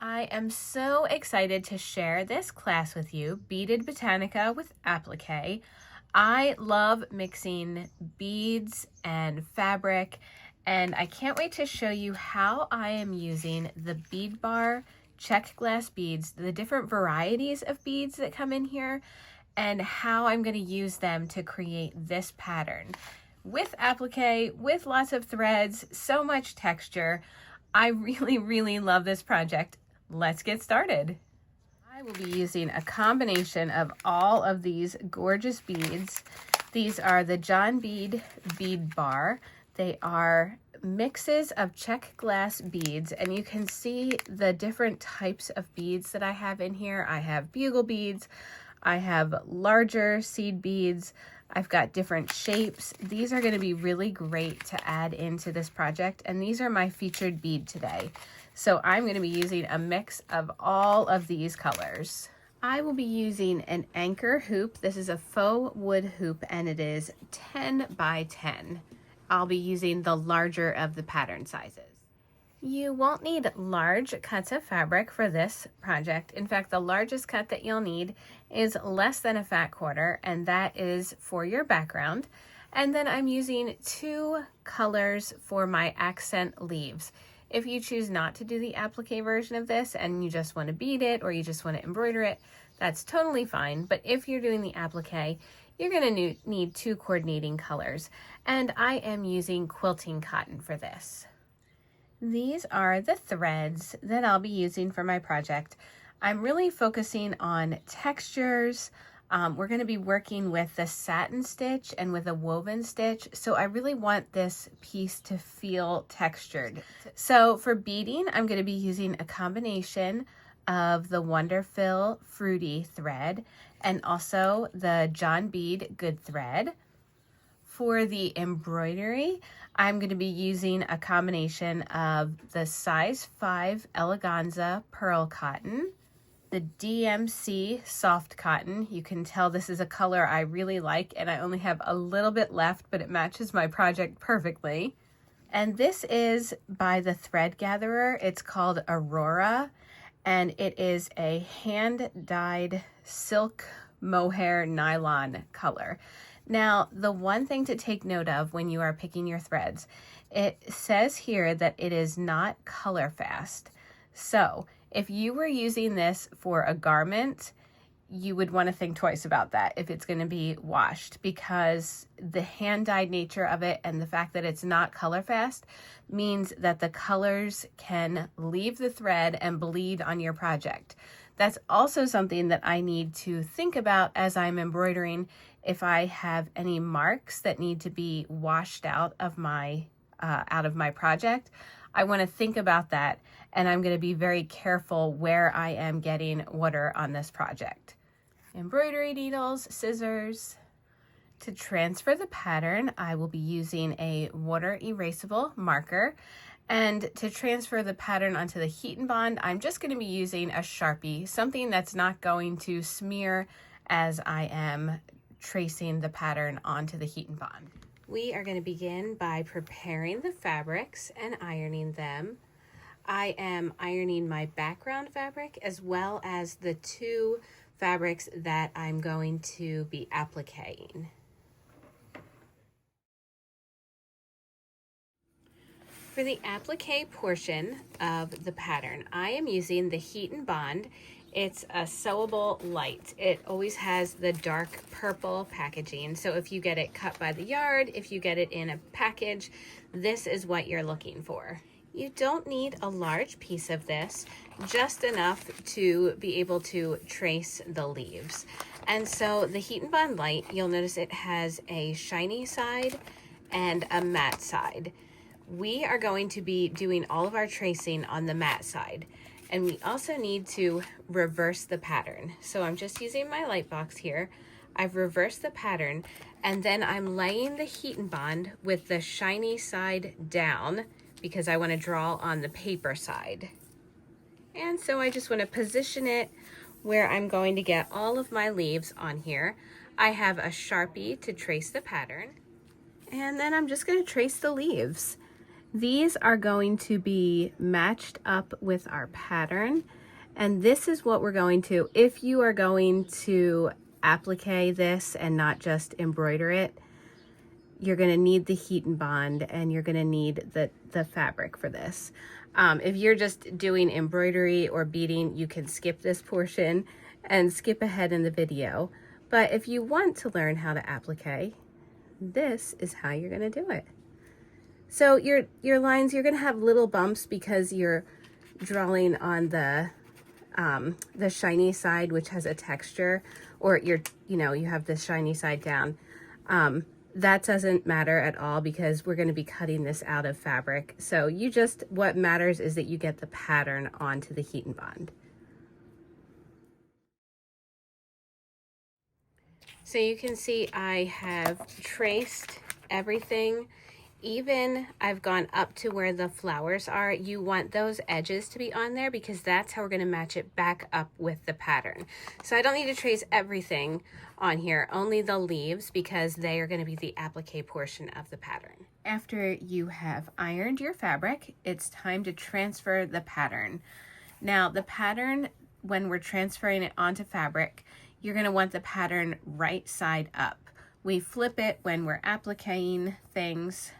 I am so excited to share this class with you, Beaded Botanica with Applique. I love mixing beads and fabric, and I can't wait to show you how I am using the Bead Bar Czech glass beads, the different varieties of beads that come in here, and how I'm going to use them to create this pattern. With applique, with lots of threads, so much texture. I really love this project. Let's get started. I will be using a combination of all of these gorgeous beads. These are the John Bead Bead Bar. They are mixes of Czech glass beads, and you can see the different types of beads that I have in here. I have bugle beads, I have larger seed beads, I've got different shapes. These are going to be really great to add into this project, and these are my featured bead today. So I'm going to be using a mix of all of these colors. I will be using an anchor hoop. This is a faux wood hoop, and it is 10 by 10. I'll be using the larger of the pattern sizes. You won't need large cuts of fabric for this project. In fact, the largest cut that you'll need is less than a fat quarter, and that is for your background. And then I'm using 2 colors for my accent leaves. If you choose not to do the applique version of this and you just want to bead it or you just want to embroider it, that's totally fine. But if you're doing the applique, you're going to need 2 coordinating colors. And I am using quilting cotton for this. These are the threads that I'll be using for my project. I'm really focusing on textures. We're going to be working with the satin stitch and with a woven stitch, so I really want this piece to feel textured. So for beading, I'm going to be using a combination of the Wonderful Fruity thread and also the John Bead Good thread. For the embroidery, I'm going to be using a combination of the size 5 Eleganza pearl cotton, the DMC soft cotton. You can tell this is a color I really like, and I only have a little bit left, but it matches my project perfectly. And this is by the thread gatherer. It's called Aurora, and it is a hand-dyed silk mohair nylon color. Now, the one thing to take note of when you are picking your threads, it says here that it is not color fast. So if you were using this for a garment, you would want to think twice about that if it's going to be washed, because the hand-dyed nature of it and the fact that it's not color fast means that the colors can leave the thread and bleed on your project. That's also something that I need to think about as I'm embroidering. If I have any marks that need to be washed out of my project, I want to think about that, and I'm going to be very careful where I am getting water on this project. Embroidery needles, scissors. To transfer the pattern, I will be using a water erasable marker. And to transfer the pattern onto the heat and bond, I'm just going to be using a Sharpie, something that's not going to smear as I am tracing the pattern onto the heat and bond. We are going to begin by preparing the fabrics and ironing them. I am ironing my background fabric as well as the 2 fabrics that I'm going to be appliquing. For the applique portion of the pattern, I am using the Heat and Bond. It's a sewable Lite. It always has the dark purple packaging. So if you get it cut by the yard, if you get it in a package, this is what you're looking for. You don't need a large piece of this, just enough to be able to trace the leaves. And so the Heat and Bond Lite, you'll notice it has a shiny side and a matte side. We are going to be doing all of our tracing on the matte side, and we also need to reverse the pattern. So I'm just using my light box here. I've reversed the pattern, and then I'm laying the Heat and Bond with the shiny side down because I want to draw on the paper side. And so I just want to position it where I'm going to get all of my leaves on here. I have a Sharpie to trace the pattern, and then I'm just going to trace the leaves. These are going to be matched up with our pattern, and this is what we're going to, if you are going to applique this and not just embroider it, you're going to need the heat and bond, and you're going to need the fabric for this. If you're just doing embroidery or beading, you can skip this portion and skip ahead in the video. But if you want to learn how to applique, this is how you're going to do it. So your lines, you're going to have little bumps because you're drawing on the shiny side, which has a texture, or you have the shiny side down. That doesn't matter at all because we're going to be cutting this out of fabric. So what matters is that you get the pattern onto the heat and bond. So you can see I have traced everything. Even I've gone up to where the flowers are. You want those edges to be on there because that's how we're going to match it back up with the pattern. So I don't need to trace everything on here, only the leaves, because they are going to be the applique portion of the pattern. After you have ironed your fabric, it's time to transfer the pattern. Now the pattern, when we're transferring it onto fabric, you're going to want the pattern right side up. We flip it when we're appliquing things,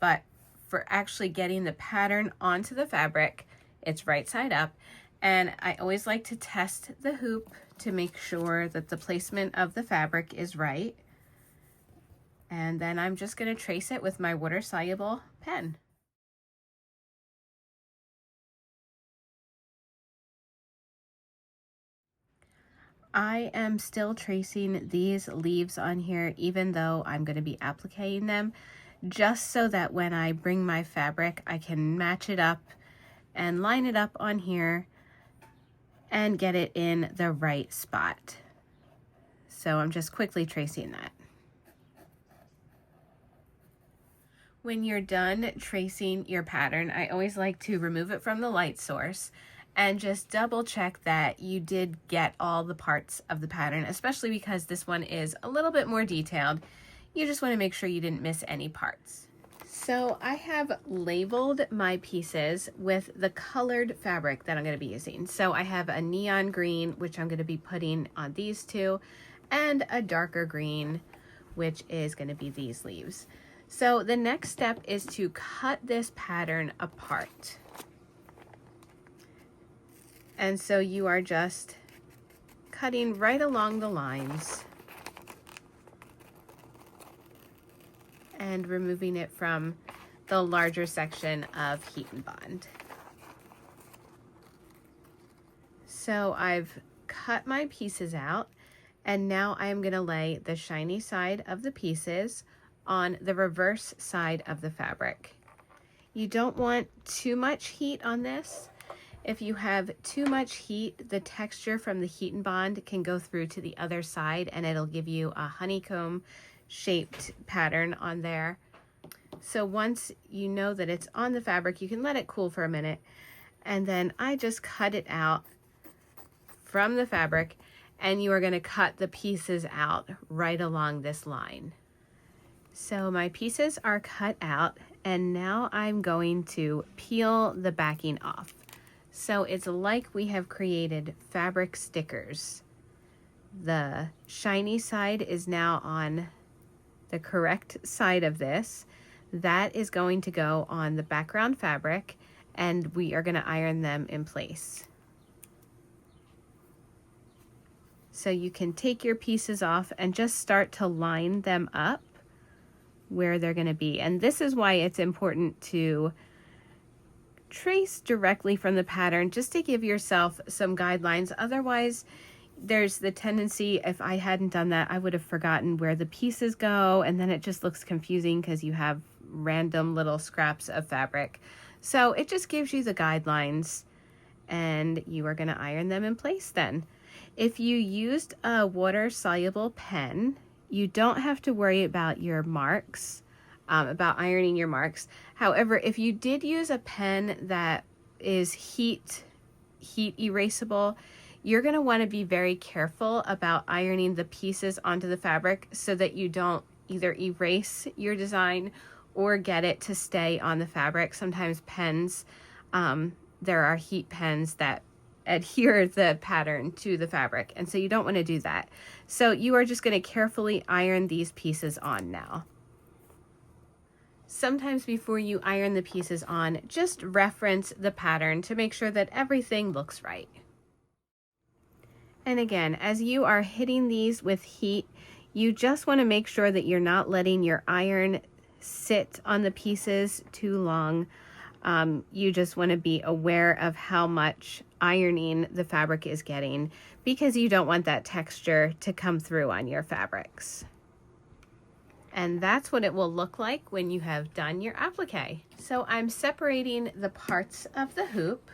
but for actually getting the pattern onto the fabric, it's right side up. And I always like to test the hoop to make sure that the placement of the fabric is right. And then I'm just going to trace it with my water-soluble pen. I am still tracing these leaves on here, even though I'm going to be appliquing them, just so that when I bring my fabric, I can match it up and line it up on here and get it in the right spot. So I'm just quickly tracing that. When you're done tracing your pattern, I always like to remove it from the light source and just double check that you did get all the parts of the pattern, especially because this one is a little bit more detailed. You just want to make sure you didn't miss any parts. So I have labeled my pieces with the colored fabric that I'm going to be using. So I have a neon green, which I'm going to be putting on these two, and a darker green, which is going to be these leaves. So the next step is to cut this pattern apart. And so you are just cutting right along the lines and removing it from the larger section of heat and bond. So I've cut my pieces out, and now I am going to lay the shiny side of the pieces on the reverse side of the fabric. You don't want too much heat on this. If you have too much heat, the texture from the heat and bond can go through to the other side, and it'll give you a honeycomb shaped pattern on there. So once you know that it's on the fabric, you can let it cool for a minute, and then I just cut it out from the fabric, and you are going to cut the pieces out right along this line. So my pieces are cut out, and now I'm going to peel the backing off. So it's like we have created fabric stickers. The shiny side is now on the correct side of this. That is going to go on the background fabric, and we are going to iron them in place. So you can take your pieces off and just start to line them up where they're going to be. And this is why it's important to trace directly from the pattern, just to give yourself some guidelines. Otherwise, there's the tendency, if I hadn't done that, I would have forgotten where the pieces go, and then it just looks confusing because you have random little scraps of fabric. So it just gives you the guidelines, and you are going to iron them in place then. If you used a water-soluble pen, you don't have to worry about your marks, about ironing your marks. However, if you did use a pen that is heat erasable, you're going to want to be very careful about ironing the pieces onto the fabric so that you don't either erase your design or get it to stay on the fabric. Sometimes pens, there are heat pens that adhere the pattern to the fabric, and so you don't want to do that. So you are just going to carefully iron these pieces on now. Sometimes before you iron the pieces on, just reference the pattern to make sure that everything looks right. And again, as you are hitting these with heat, you just want to make sure that you're not letting your iron sit on the pieces too long. You just want to be aware of how much ironing the fabric is getting, because you don't want that texture to come through on your fabrics. And that's what it will look like when you have done your applique. So I'm separating the parts of the hoop,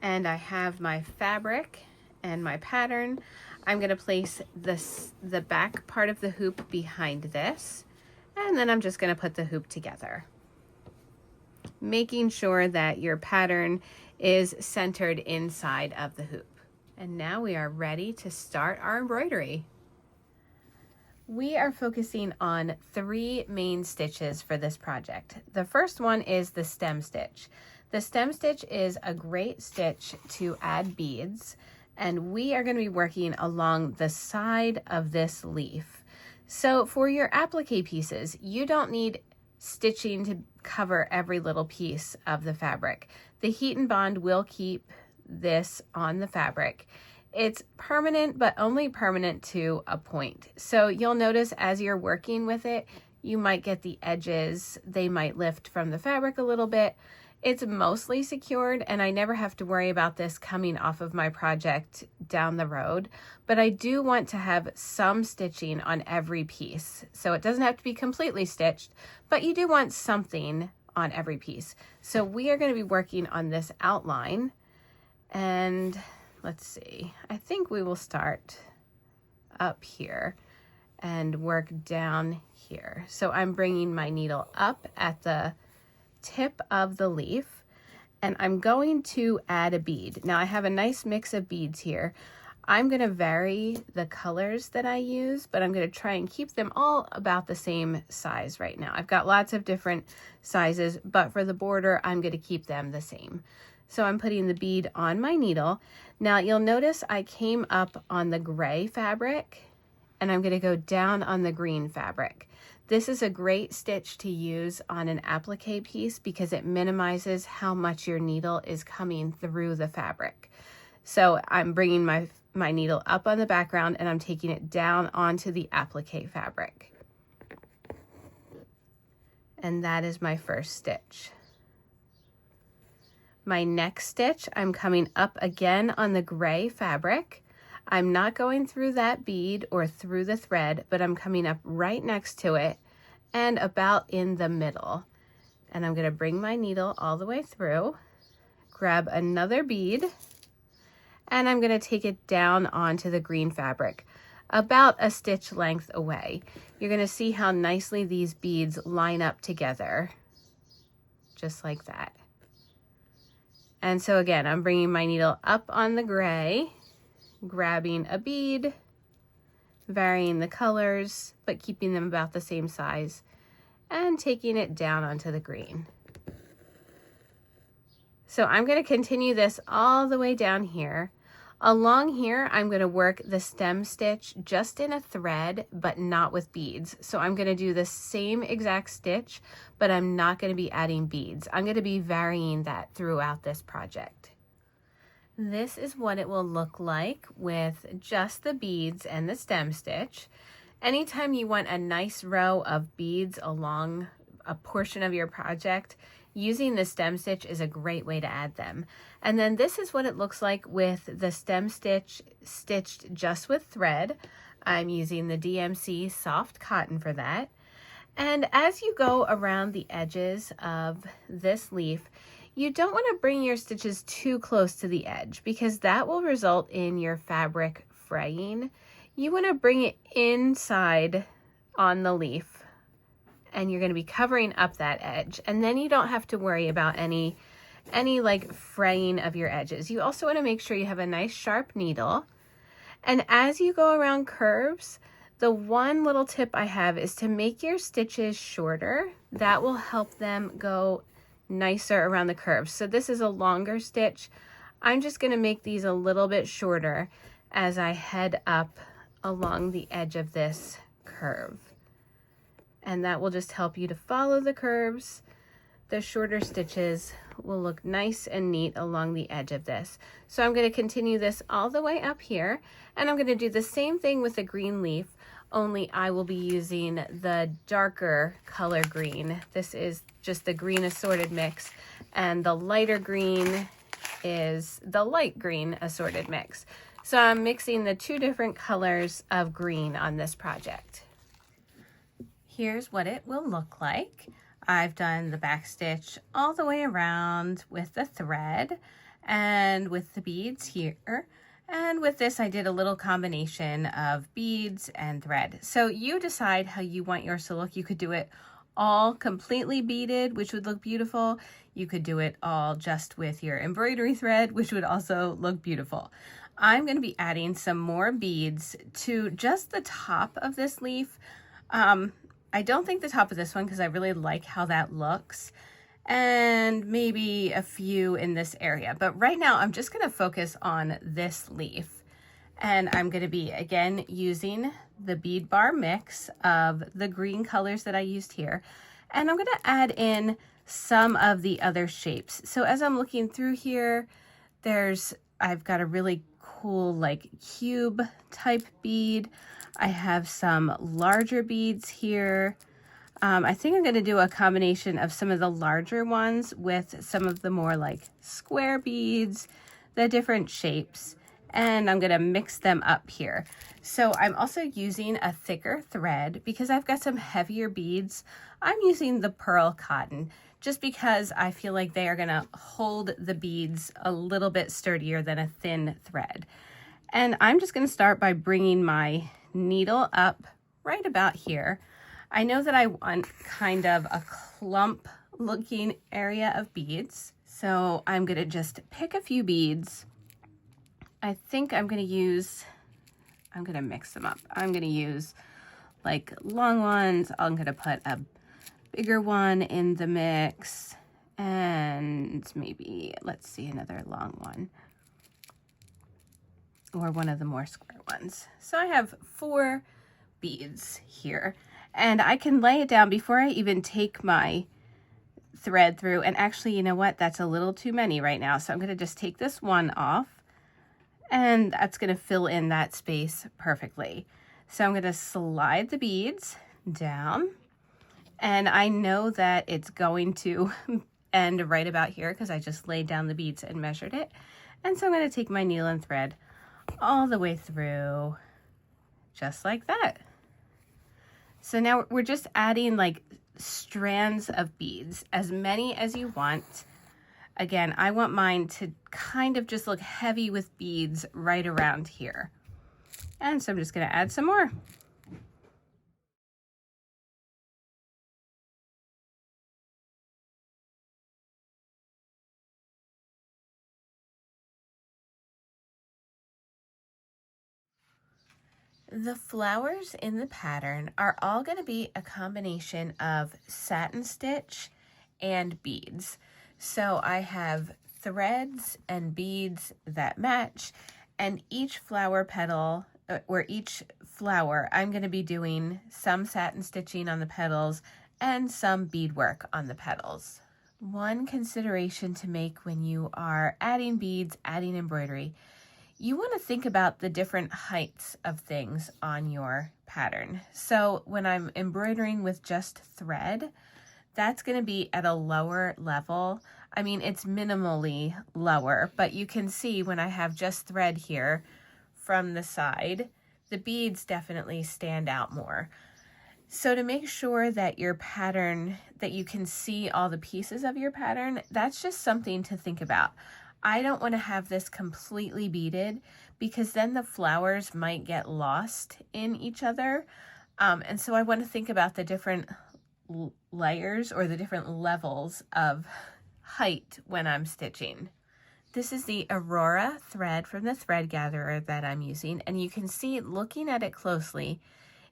and I have my fabric and my pattern. I'm going to place the back part of the hoop behind this, and then I'm just going to put the hoop together, making sure that your pattern is centered inside of the hoop. And now we are ready to start our embroidery. We are focusing on 3 main stitches for this project. The first one is the stem stitch. The stem stitch is a great stitch to add beads, and we are going to be working along the side of this leaf. So for your applique pieces, you don't need stitching to cover every little piece of the fabric. The heat and bond will keep this on the fabric. It's permanent, but only permanent to a point. So you'll notice as you're working with it, you might get the edges, they might lift from the fabric a little bit. It's mostly secured, and I never have to worry about this coming off of my project down the road, but I do want to have some stitching on every piece. So it doesn't have to be completely stitched, but you do want something on every piece. So we are going to be working on this outline, and let's see, I think we will start up here and work down here. So I'm bringing my needle up at the tip of the leaf, and I'm going to add a bead. Now I have a nice mix of beads here. I'm going to vary the colors that I use, but I'm going to try and keep them all about the same size right now. I've got lots of different sizes, but for the border, I'm going to keep them the same. So I'm putting the bead on my needle. Now you'll notice I came up on the gray fabric, and I'm going to go down on the green fabric. This is a great stitch to use on an applique piece because it minimizes how much your needle is coming through the fabric. So I'm bringing my needle up on the background, and I'm taking it down onto the applique fabric. And that is my first stitch. My next stitch, I'm coming up again on the gray fabric. I'm not going through that bead or through the thread, but I'm coming up right next to it and about in the middle. And I'm going to bring my needle all the way through, grab another bead, and I'm going to take it down onto the green fabric, about a stitch length away. You're going to see how nicely these beads line up together, just like that. And so again, I'm bringing my needle up on the gray, grabbing a bead, varying the colors, but keeping them about the same size, and taking it down onto the green. So I'm going to continue this all the way down here. Along here, I'm going to work the stem stitch just in a thread, but not with beads. So I'm going to do the same exact stitch, but I'm not going to be adding beads. I'm going to be varying that throughout this project. This is what it will look like with just the beads and the stem stitch. Anytime you want a nice row of beads along a portion of your project, using the stem stitch is a great way to add them. And then this is what it looks like with the stem stitch stitched just with thread. I'm using the DMC soft cotton for that. And as you go around the edges of this leaf, you don't want to bring your stitches too close to the edge because that will result in your fabric fraying. You want to bring it inside on the leaf, and you're going to be covering up that edge, and then you don't have to worry about any like fraying of your edges. You also want to make sure you have a nice sharp needle, and as you go around curves, The one little tip I have is to make your stitches shorter. That will help them go nicer around the curves. So this is a longer stitch. I'm just going to make these a little bit shorter as I head up along the edge of this curve. And that will just help you to follow the curves. The shorter stitches will look nice and neat along the edge of this. So I'm going to continue this all the way up here, and I'm going to do the same thing with the green leaf, only I will be using the darker color green. This is just the green assorted mix, and the lighter green is the light green assorted mix. So I'm mixing the two different colors of green on this project. Here's what it will look like. I've done the back stitch all the way around with the thread and with the beads here. And with this, I did a little combination of beads and thread. So you decide how you want yours to look. You could do it all completely beaded, which would look beautiful. You could do it all just with your embroidery thread, which would also look beautiful. I'm going to be adding some more beads to just the top of this leaf. I don't think the top of this one because I really like how that looks, and maybe a few in this area. But right now I'm just going to focus on this leaf, and I'm going to be again using the Bead Bar mix of the green colors that I used here, and I'm going to add in some of the other shapes. So as I'm looking through here, I've got a really cool like cube type bead. I have some larger beads here. I think I'm going to do a combination of some of the larger ones with some of the more like square beads, the different shapes, and I'm going to mix them up here. So I'm also using a thicker thread because I've got some heavier beads. I'm using the pearl cotton just because I feel like they are going to hold the beads a little bit sturdier than a thin thread. And I'm just going to start by bringing my needle up right about here. I know that I want kind of a clump looking area of beads, so I'm going to just pick a few beads. I think I'm going to mix them up. I'm going to use like long ones. I'm going to put a bigger one in the mix, and maybe, let's see, another long one, or one of the more square ones. So I have 4 beads here, and I can lay it down before I even take my thread through. And actually, you know what? That's a little too many right now. So I'm going to just take this one off, and that's going to fill in that space perfectly. So I'm going to slide the beads down, and I know that it's going to end right about here because I just laid down the beads and measured it. And so I'm going to take my needle and thread all the way through, just like that. So now we're just adding like strands of beads, as many as you want. Again, I want mine to kind of just look heavy with beads right around here. And so I'm just going to add some more. The flowers in the pattern are all going to be a combination of satin stitch and beads. So I have threads and beads that match, and each flower petal, or each flower, I'm going to be doing some satin stitching on the petals and some beadwork on the petals. One consideration to make when you are adding beads, adding embroidery, you want to think about the different heights of things on your pattern. So when I'm embroidering with just thread, that's going to be at a lower level. I mean, it's minimally lower, but you can see when I have just thread here from the side, the beads definitely stand out more. So to make sure that your pattern, that you can see all the pieces of your pattern, that's just something to think about. I don't want to have this completely beaded because then the flowers might get lost in each other. And so I want to think about the different layers or the different levels of height when I'm stitching. This is the Aurora thread from the thread gatherer that I'm using, and you can see, looking at it closely,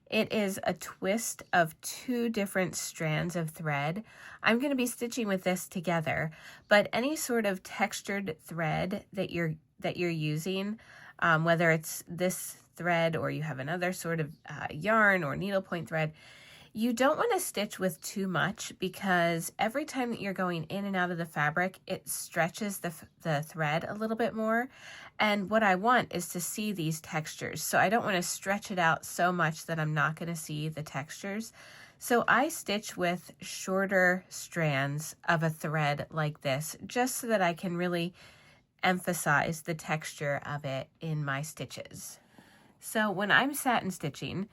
It is a twist of 2 different strands of thread. I'm going to be stitching with this together, but any sort of textured thread that you're using, whether it's this thread or you have another sort of yarn or needlepoint thread, you don't want to stitch with too much, because every time that you're going in and out of the fabric, it stretches the thread a little bit more. And what I want is to see these textures. So I don't want to stretch it out so much that I'm not going to see the textures. So I stitch with shorter strands of a thread like this, just so that I can really emphasize the texture of it in my stitches. So when I'm satin stitching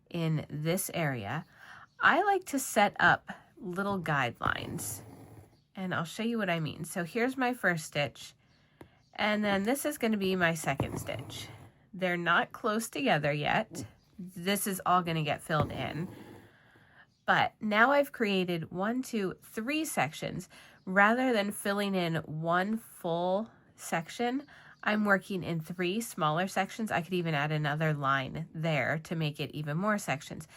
in this area, I like to set up little guidelines, and I'll show you what I mean. So here's my first stitch, and then this is going to be my second stitch. They're not close together yet. This is all going to get filled in. But now I've created 1, 2, 3 sections. Rather than filling in one full section, I'm working in 3 smaller sections. I could even add another line there to make it even more sections.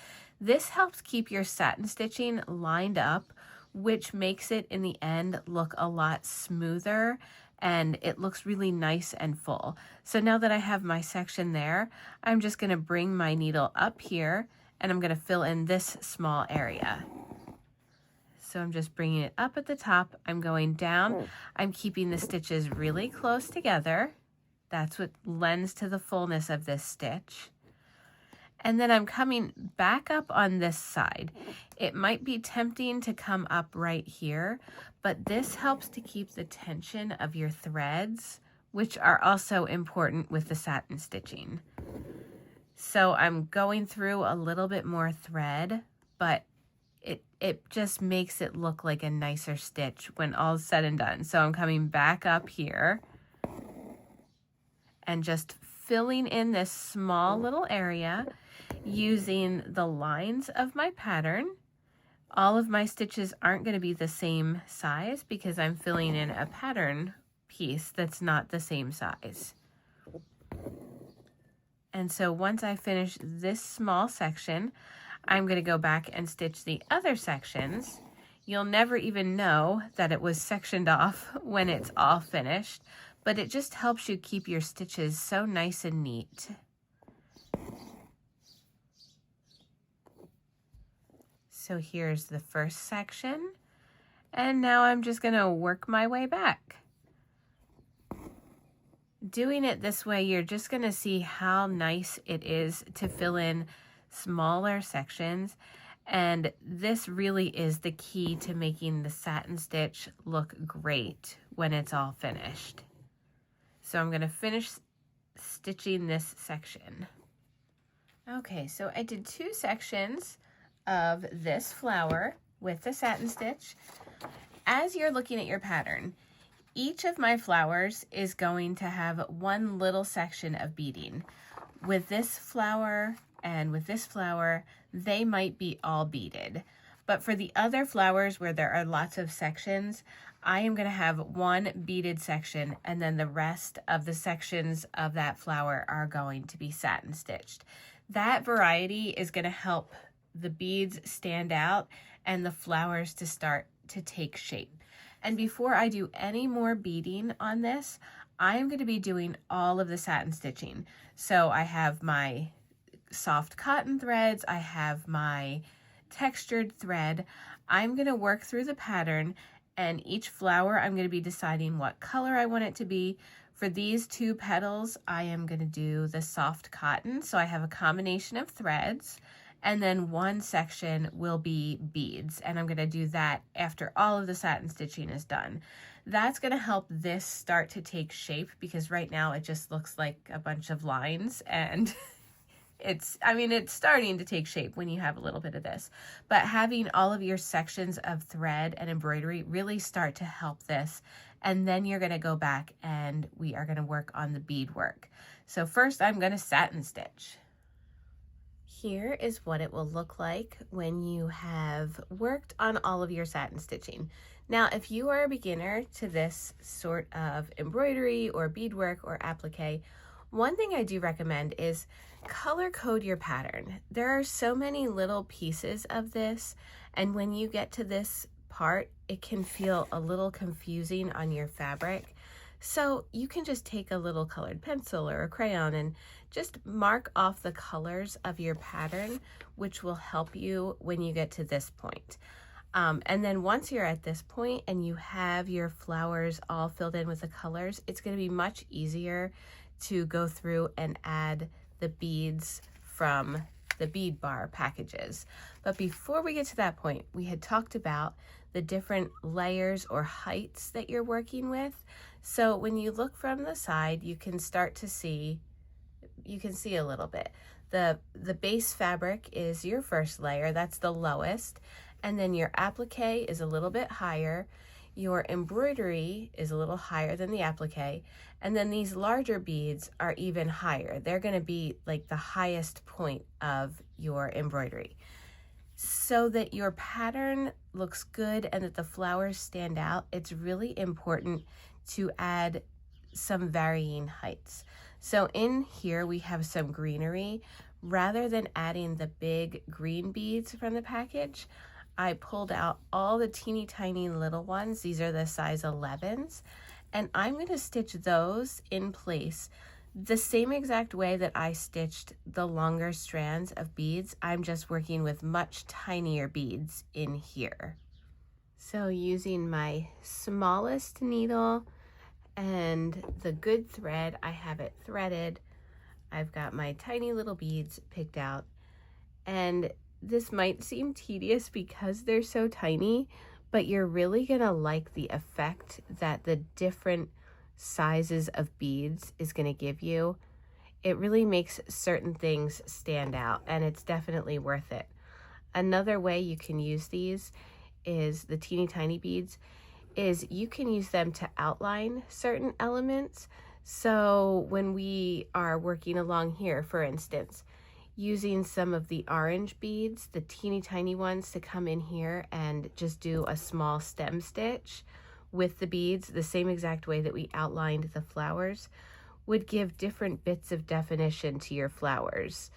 This helps keep your satin stitching lined up, which makes it in the end look a lot smoother, and it looks really nice and full. So now that I have my section there, I'm just going to bring my needle up here, and I'm going to fill in this small area. So I'm just bringing it up at the top. I'm going down. I'm keeping the stitches really close together. That's what lends to the fullness of this stitch. And then I'm coming back up on this side. It might be tempting to come up right here, but this helps to keep the tension of your threads, which are also important with the satin stitching. So I'm going through a little bit more thread, but it just makes it look like a nicer stitch when all's said and done. So I'm coming back up here and just filling in this small little area using the lines of my pattern. All of my stitches aren't going to be the same size because I'm filling in a pattern piece that's not the same size. And so once I finish this small section, I'm going to go back and stitch the other sections. You'll never even know that it was sectioned off when it's all finished, but it just helps you keep your stitches so nice and neat. So here's the first section, and now I'm just going to work my way back. Doing it this way, you're just going to see how nice it is to fill in smaller sections, and this really is the key to making the satin stitch look great when it's all finished. So I'm going to finish stitching this section. Okay, so I did 2 sections of this flower with the satin stitch. As you're looking at your pattern, each of my flowers is going to have one little section of beading. With this flower and with this flower, they might be all beaded. But for the other flowers where there are lots of sections, I am going to have one beaded section, and then the rest of the sections of that flower are going to be satin stitched. That variety is going to help the beads stand out and the flowers to start to take shape. And before I do any more beading on this, I'm going to be doing all of the satin stitching. So I have my soft cotton threads, I have my textured thread. I'm going to work through the pattern, and each flower I'm going to be deciding what color I want it to be. For these 2 petals, I am going to do the soft cotton, so I have a combination of threads, and then one section will be beads, and I'm going to do that after all of the satin stitching is done. That's going to help this start to take shape, because right now it just looks like a bunch of lines, and it's starting to take shape when you have a little bit of this. But having all of your sections of thread and embroidery really start to help this, and then you're going to go back and we are going to work on the bead work. So first I'm going to satin stitch. Here is what it will look like when you have worked on all of your satin stitching. Now, if you are a beginner to this sort of embroidery or beadwork or applique, One thing I do recommend is color code your pattern. There are so many little pieces of this, and when you get to this part, it can feel a little confusing on your fabric. So you can just take a little colored pencil or a crayon and just mark off the colors of your pattern, which will help you when you get to this point. And then once you're at this point and you have your flowers all filled in with the colors, it's going to be much easier to go through and add the beads from the bead bar packages. But before we get to that point, we had talked about the different layers or heights that you're working with. So when you look from the side, you can start to see, you can see a little bit. The base fabric is your first layer, that's the lowest, and then your applique is a little bit higher. Your embroidery is a little higher than the applique, and then these larger beads are even higher. They're going to be like the highest point of your embroidery. So that your pattern looks good and that the flowers stand out, it's really important to add some varying heights. So in here we have some greenery. Rather than adding the big green beads from the package, I pulled out all the teeny tiny little ones. These are the size 11s, and I'm going to stitch those in place the same exact way that I stitched the longer strands of beads. I'm just working with much tinier beads in here. So using my smallest needle and the good thread, I have it threaded. I've got my tiny little beads picked out, and this might seem tedious because they're so tiny, but you're really gonna like the effect that the different sizes of beads is gonna give you. It really makes certain things stand out, and it's definitely worth it. Another way you can use these is the teeny tiny beads, is you can use them to outline certain elements. So when we are working along here, for instance, using some of the orange beads, the teeny tiny ones, to come in here and just do a small stem stitch with the beads, the same exact way that we outlined the flowers, would give different bits of definition to your flowers.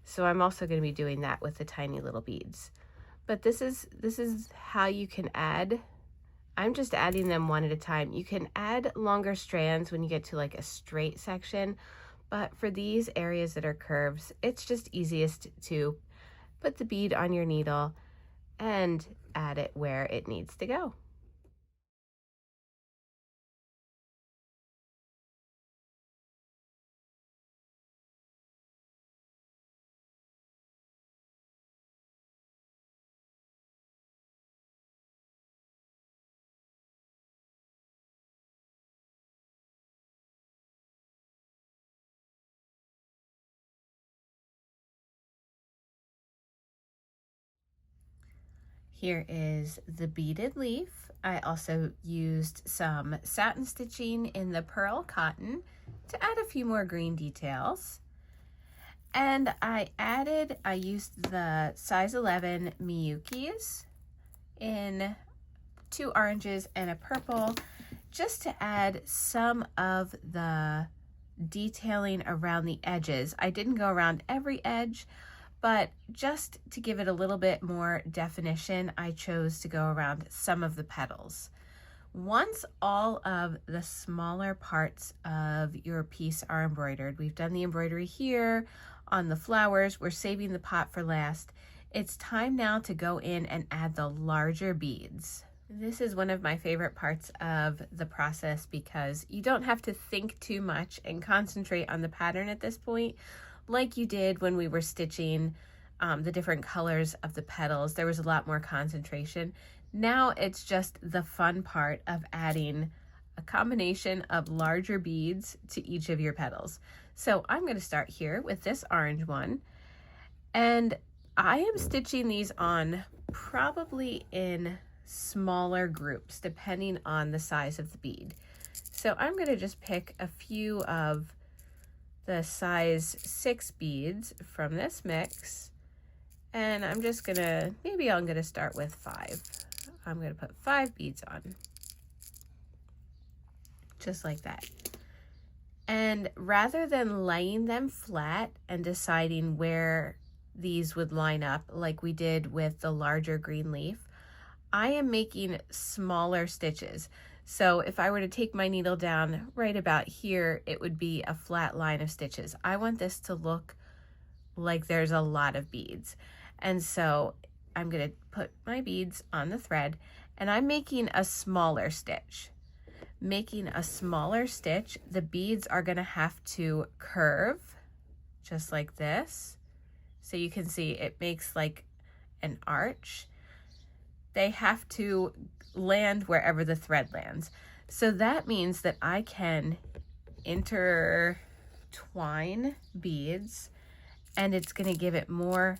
So I'm also going to be doing that with the tiny little beads. But this is how you can add. I'm just adding them one at a time. You can add longer strands when you get to like a straight section, but for these areas that are curves, it's just easiest to put the bead on your needle and add it where it needs to go. Here is the beaded leaf. I also used some satin stitching in the pearl cotton to add a few more green details. And I used the size 11 Miyukis in 2 oranges and a purple, just to add some of the detailing around the edges. I didn't go around every edge, but just to give it a little bit more definition, I chose to go around some of the petals. Once all of the smaller parts of your piece are embroidered, we've done the embroidery here on the flowers, we're saving the pot for last. It's time now to go in and add the larger beads. This is one of my favorite parts of the process because you don't have to think too much and concentrate on the pattern at this point, like you did when we were stitching the different colors of the petals. There was a lot more concentration. Now it's just the fun part of adding a combination of larger beads to each of your petals. So I'm going to start here with this orange one, and I am stitching these on probably in smaller groups depending on the size of the bead. So I'm going to just pick a few of the size 6 beads from this mix, and I'm just gonna, maybe I'm gonna start with 5. I'm gonna put 5 beads on, just like that. And rather than laying them flat and deciding where these would line up like we did with the larger green leaf, I am making smaller stitches. So if I were to take my needle down right about here, it would be a flat line of stitches. I want this to look like there's a lot of beads. And so I'm going to put my beads on the thread, and I'm making a smaller stitch. Making a smaller stitch, the beads are going to have to curve just like this. So you can see it makes like an arch. They have to land wherever the thread lands. So that means that I can intertwine beads, and it's going to give it more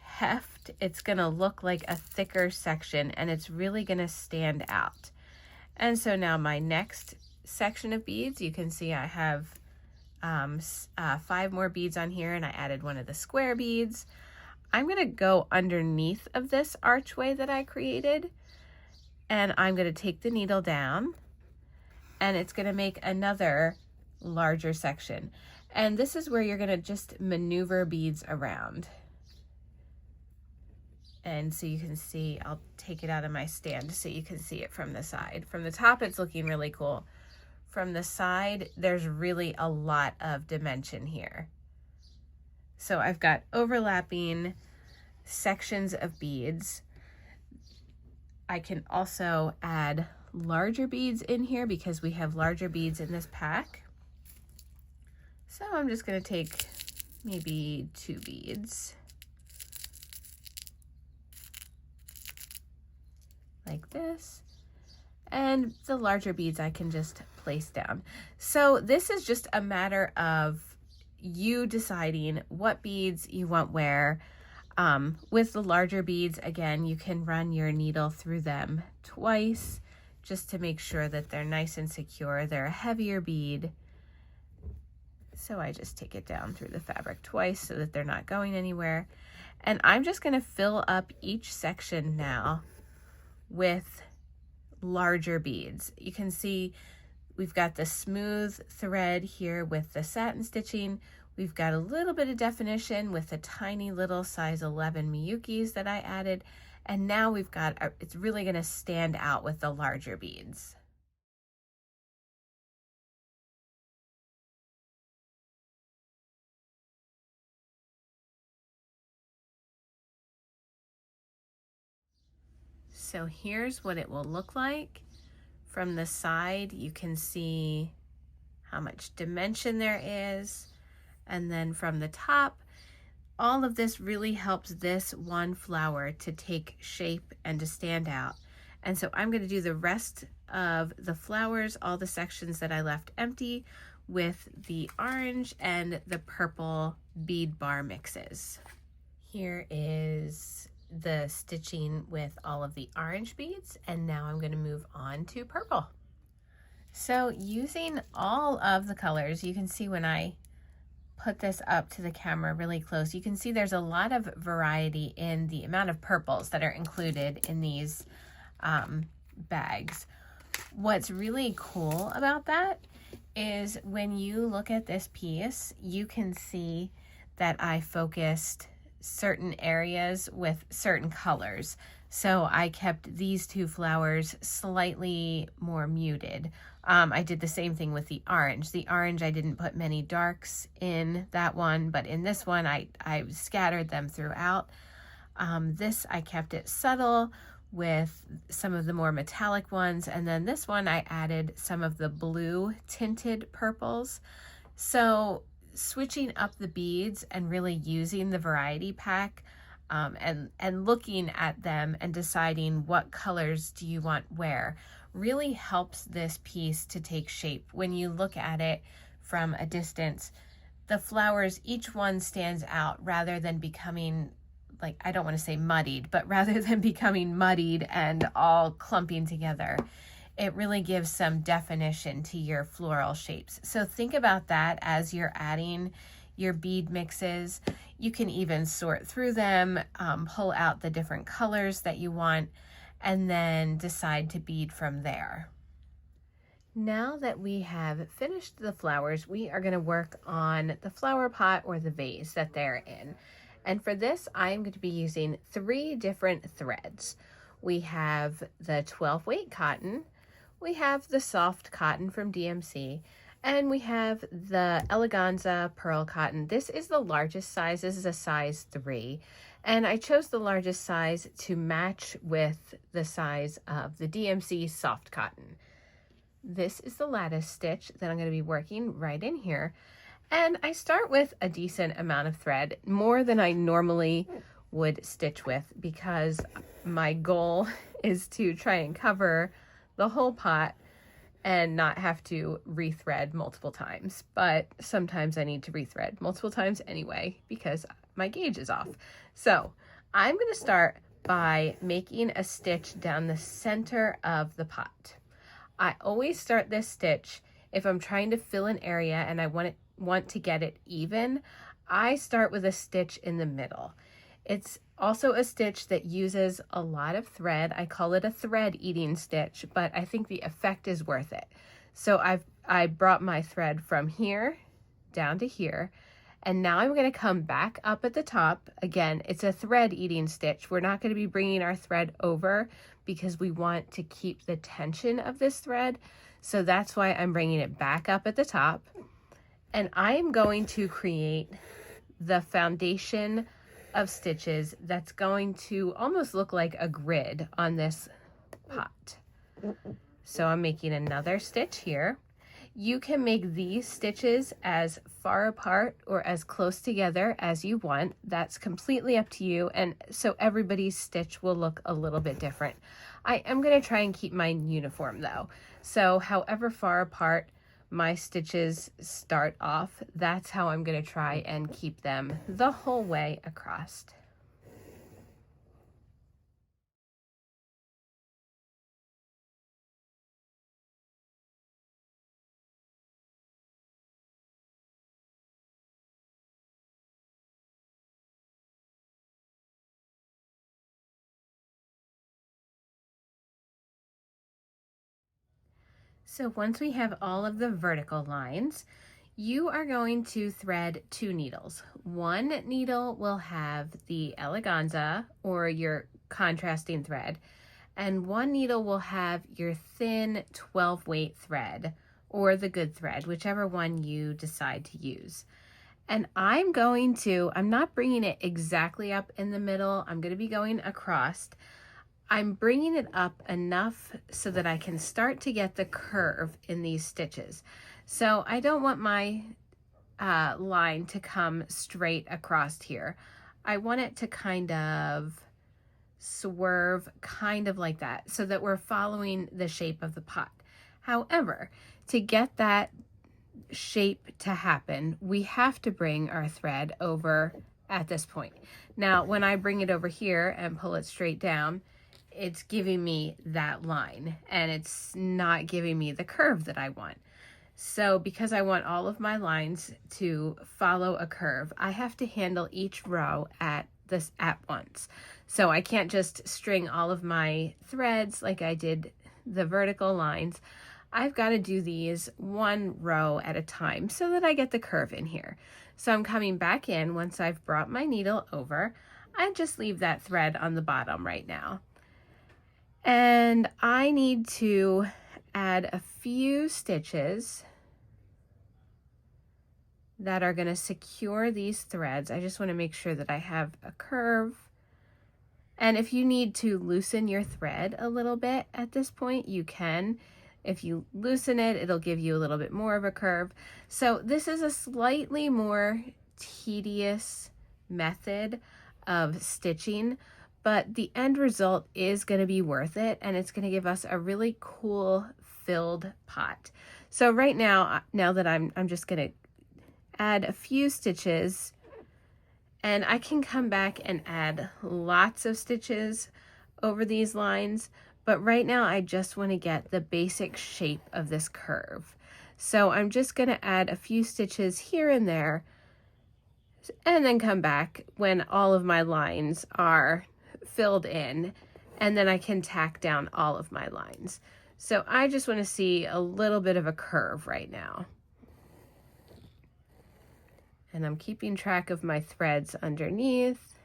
heft. It's going to look like a thicker section, and it's really going to stand out. And so now my next section of beads, you can see I have 5 more beads on here, and I added one of the square beads. I'm going to go underneath of this archway that I created, and I'm going to take the needle down, and it's going to make another larger section. And this is where you're going to just maneuver beads around. And so you can see, I'll take it out of my stand so you can see it from the side. From the top, it's looking really cool. From the side, there's really a lot of dimension here. So I've got overlapping sections of beads. I can also add larger beads in here because we have larger beads in this pack. So I'm just going to take maybe 2 beads. Like this, and the larger beads I can just place down. So this is just a matter of you deciding what beads you want where. With the larger beads, again, you can run your needle through them twice just to make sure that they're nice and secure. They're a heavier bead, so I just take it down through the fabric twice so that they're not going anywhere. And I'm just going to fill up each section now with larger beads. You can see we've got the smooth thread here with the satin stitching. We've got a little bit of definition with the tiny little size 11 Miyukis that I added. And now we've got, it's really going to stand out with the larger beads. So here's what it will look like. From the side, you can see how much dimension there is. And then from the top, all of this really helps this one flower to take shape and to stand out. And so I'm going to do the rest of the flowers, all the sections that I left empty, with the orange and the purple bead bar mixes. Here is the stitching with all of the orange beads, and now I'm going to move on to purple. So using all of the colors, you can see when I put this up to the camera really close, you can see there's a lot of variety in the amount of purples that are included in these bags. What's really cool about that is when you look at this piece, you can see that I focused certain areas with certain colors. So I kept these 2 flowers slightly more muted. I did the same thing with the orange. The orange, I didn't put many darks in that one, but in this one, I scattered them throughout. This, I kept it subtle with some of the more metallic ones. And then this one, I added some of the blue tinted purples. So switching up the beads and really using the variety pack and looking at them and deciding what colors do you want where really helps this piece to take shape. When you look at it from a distance, the flowers, each one stands out rather than becoming, like, I don't want to say muddied, but rather than becoming muddied and all clumping together. It really gives some definition to your floral shapes. So think about that as you're adding your bead mixes. You can even sort through them, pull out the different colors that you want, and then decide to bead from there. Now that we have finished the flowers, we are going to work on the flower pot or the vase that they're in. And for this, I'm going to be using 3 different threads. We have the 12 weight cotton, we have the soft cotton from DMC, and we have the eleganza pearl cotton. This is the largest size. This is a size 3. And I chose the largest size to match with the size of the DMC soft cotton. This is the lattice stitch that I'm going to be working right in here. And I start with a decent amount of thread, more than I normally would stitch with, because my goal is to try and cover the whole pot and not have to rethread multiple times. But sometimes I need to rethread multiple times anyway because my gauge is off. So I'm going to start by making a stitch down the center of the pot. I always start this stitch if I'm trying to fill an area and I want to get it even. I start with a stitch in the middle. It's also a stitch that uses a lot of thread. I call it a thread eating stitch, but I think the effect is worth it. So I brought my thread from here down to here, and now I'm going to come back up at the top. Again, it's a thread eating stitch. We're not going to be bringing our thread over because we want to keep the tension of this thread. So that's why I'm bringing it back up at the top. And I'm going to create the foundation of stitches that's going to almost look like a grid on this pot. So I'm making another stitch here. You can make these stitches as far apart or as close together as you want. That's completely up to you, and so everybody's stitch will look a little bit different. I am going to try and keep mine uniform though. So however far apart my stitches start off, that's how I'm going to try and keep them the whole way across. So once we have all of the vertical lines, you are going to thread 2 needles. One needle will have the eleganza or your contrasting thread, and one needle will have your thin 12 weight thread or the good thread, whichever one you decide to use. And I'm not bringing it exactly up in the middle. I'm going to be going across. I'm bringing it up enough so that I can start to get the curve in these stitches. So I don't want my line to come straight across here. I want it to kind of swerve, kind of like that, so that we're following the shape of the pot. However, to get that shape to happen, we have to bring our thread over at this point. Now, when I bring it over here and pull it straight down, it's giving me that line and it's not giving me the curve that I want. So because I want all of my lines to follow a curve, I have to handle each row at once. So I can't just string all of my threads like I did the vertical lines. I've got to do these one row at a time so that I get the curve in here. So I'm coming back in once I've brought my needle over. I just leave that thread on the bottom right now. And I need to add a few stitches that are going to secure these threads. I just want to make sure that I have a curve. And if you need to loosen your thread a little bit at this point, you can. If you loosen it, it'll give you a little bit more of a curve. So this is a slightly more tedious method of stitching, but the end result is going to be worth it, and it's going to give us a really cool filled pot. So right now that I'm just going to add a few stitches, and I can come back and add lots of stitches over these lines, but right now I just want to get the basic shape of this curve. So I'm just going to add a few stitches here and there, and then come back when all of my lines are filled in, and then I can tack down all of my lines. So I just want to see a little bit of a curve right now. And I'm keeping track of my threads underneath,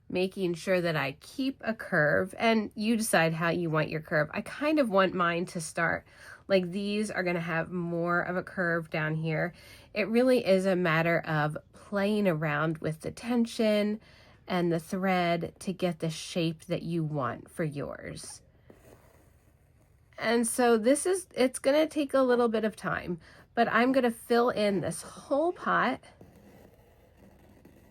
making sure that I keep a curve, and you decide how you want your curve. I kind of want mine to start like these are going to have more of a curve down here. It really is a matter of playing around with the tension and the thread to get the shape that you want for yours. And so it's going to take a little bit of time, but I'm going to fill in this whole pot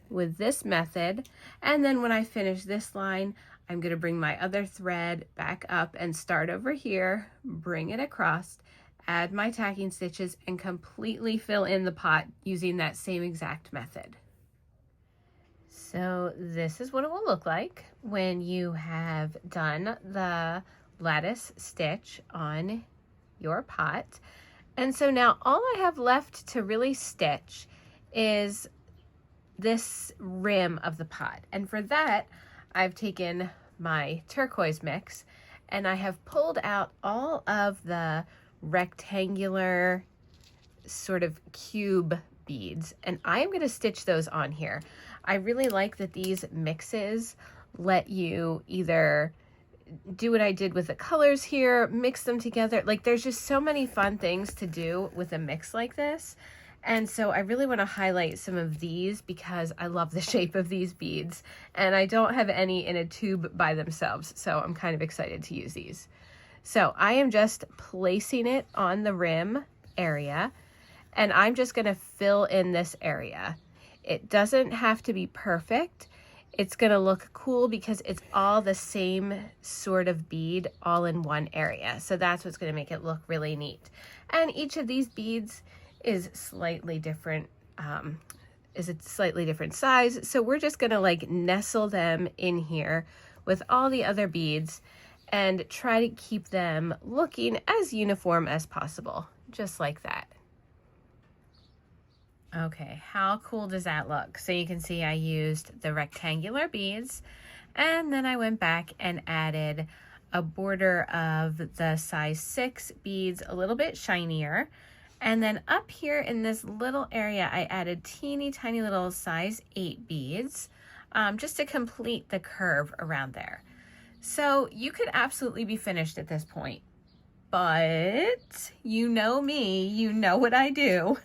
with this method. And then when I finish this line, I'm going to bring my other thread back up and start over here, bring it across, add my tacking stitches, and completely fill in the pot using that same exact method. So this is what it will look like when you have done the lattice stitch on your pot. And so now all I have left to really stitch is this rim of the pot. And for that, I've taken my turquoise mix and I have pulled out all of the rectangular sort of cube beads, and I am going to stitch those on here. I really like that these mixes let you either do what I did with the colors here, mix them together. Like there's just so many fun things to do with a mix like this. And so I really want to highlight some of these because I love the shape of these beads, and I don't have any in a tube by themselves, so I'm kind of excited to use these. So I am just placing it on the rim area, and I'm just going to fill in this area. It doesn't have to be perfect. It's going to look cool because it's all the same sort of bead all in one area. So that's what's going to make it look really neat. And each of these beads is slightly different, is a slightly different size. So we're just gonna like nestle them in here with all the other beads and try to keep them looking as uniform as possible, just like that. Okay, how cool does that look? So you can see I used the rectangular beads, and then I went back and added a border of the size 6 beads, a little bit shinier. And then up here in this little area, I added teeny tiny little size 8 beads just to complete the curve around there. So you could absolutely be finished at this point, but you know me, you know what I do.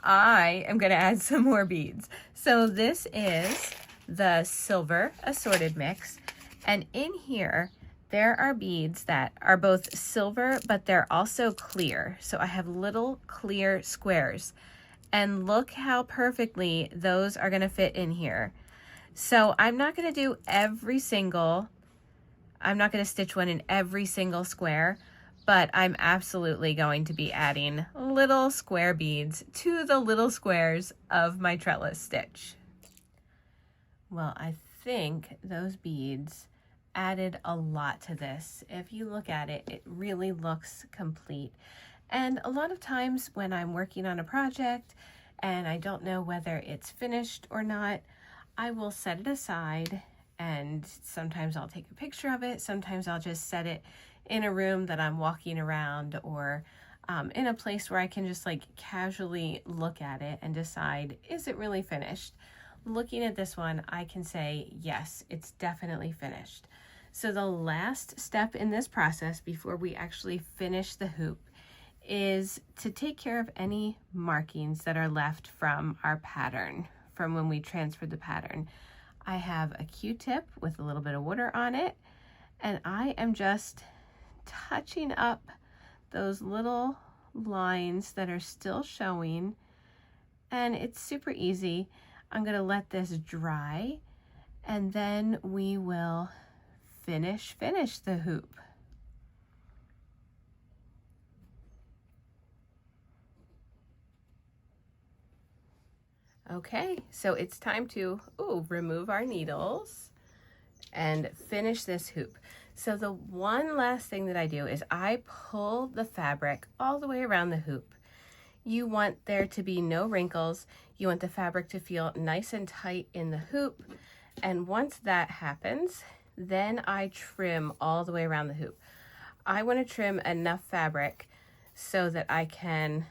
I am gonna add some more beads. So this is the silver assorted mix, and in here, there are beads that are both silver, but they're also clear. So I have little clear squares, and look how perfectly those are gonna fit in here. So I'm not gonna do I'm not gonna stitch one in every single square, but I'm absolutely going to be adding little square beads to the little squares of my trellis stitch. Well, I think those beads added a lot to this. If you look at it, it really looks complete. And a lot of times when I'm working on a project and I don't know whether it's finished or not, I will set it aside, and sometimes I'll take a picture of it. Sometimes I'll just set it in a room that I'm walking around, or in a place where I can just like casually look at it and decide, is it really finished? Looking at this one, I can say, yes, it's definitely finished. So the last step in this process before we actually finish the hoop is to take care of any markings that are left from our pattern, from when we transferred the pattern. I have a Q-tip with a little bit of water on it, and I am just touching up those little lines that are still showing, and it's super easy. I'm going to let this dry, and then we will finish the hoop. Okay, so it's time to remove our needles and finish this hoop. So the one last thing that I do is I pull the fabric all the way around the hoop. You want there to be no wrinkles. You want the fabric to feel nice and tight in the hoop. And once that happens, then I trim all the way around the hoop. I want to trim enough fabric so that I can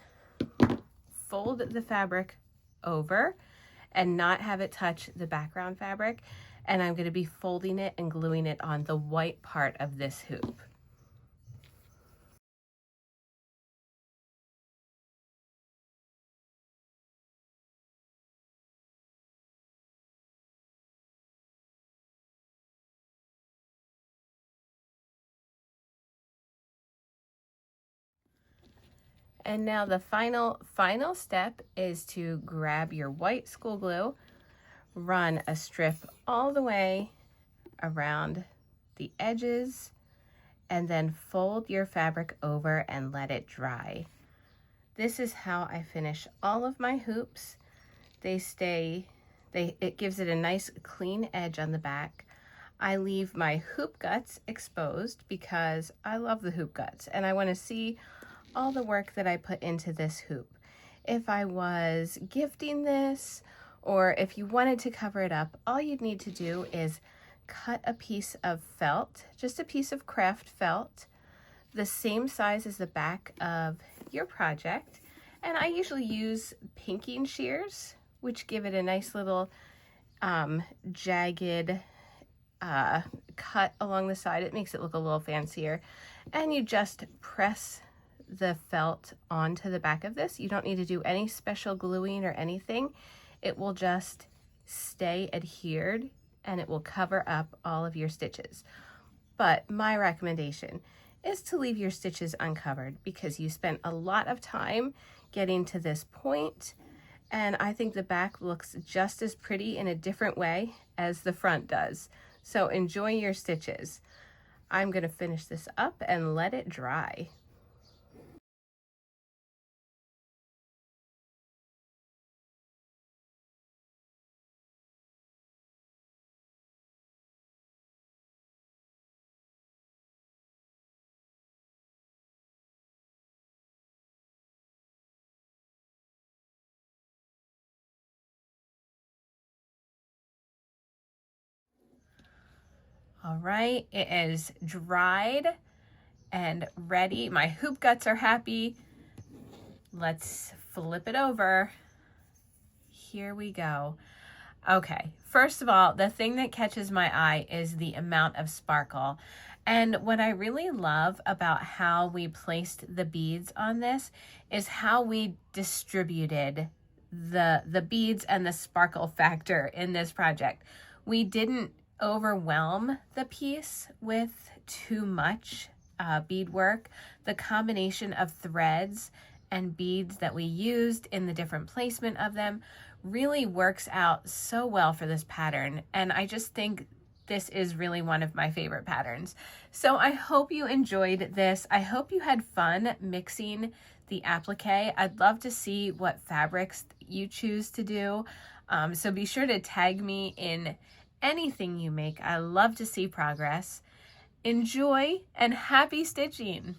fold the fabric over and not have it touch the background fabric. And I'm going to be folding it and gluing it on the white part of this hoop. And now the final step is to grab your white school glue, run a strip all the way around the edges, and then fold your fabric over and let it dry. This is how I finish all of my hoops. It gives it a nice clean edge on the back. I leave my hoop guts exposed because I love the hoop guts and I want to see all the work that I put into this hoop. If I was gifting this, or if you wanted to cover it up, all you'd need to do is cut a piece of felt, just a piece of craft felt, the same size as the back of your project. And I usually use pinking shears, which give it a nice little jagged cut along the side. It makes it look a little fancier. And you just press the felt onto the back of this. You don't need to do any special gluing or anything. It will just stay adhered and it will cover up all of your stitches. But my recommendation is to leave your stitches uncovered because you spent a lot of time getting to this point, and I think the back looks just as pretty in a different way as the front does. So enjoy your stitches. I'm going to finish this up and let it dry. All right, it is dried and ready. My hoop guts are happy. Let's flip it over. Here we go. Okay, first of all, the thing that catches my eye is the amount of sparkle. And what I really love about how we placed the beads on this is how we distributed the beads and the sparkle factor in this project. We didn't overwhelm the piece with too much beadwork. The combination of threads and beads that we used in the different placement of them really works out so well for this pattern. And I just think this is really one of my favorite patterns. So I hope you enjoyed this. I hope you had fun mixing the applique. I'd love to see what fabrics you choose to do. So be sure to tag me in anything you make. I love to see progress. Enjoy and happy stitching.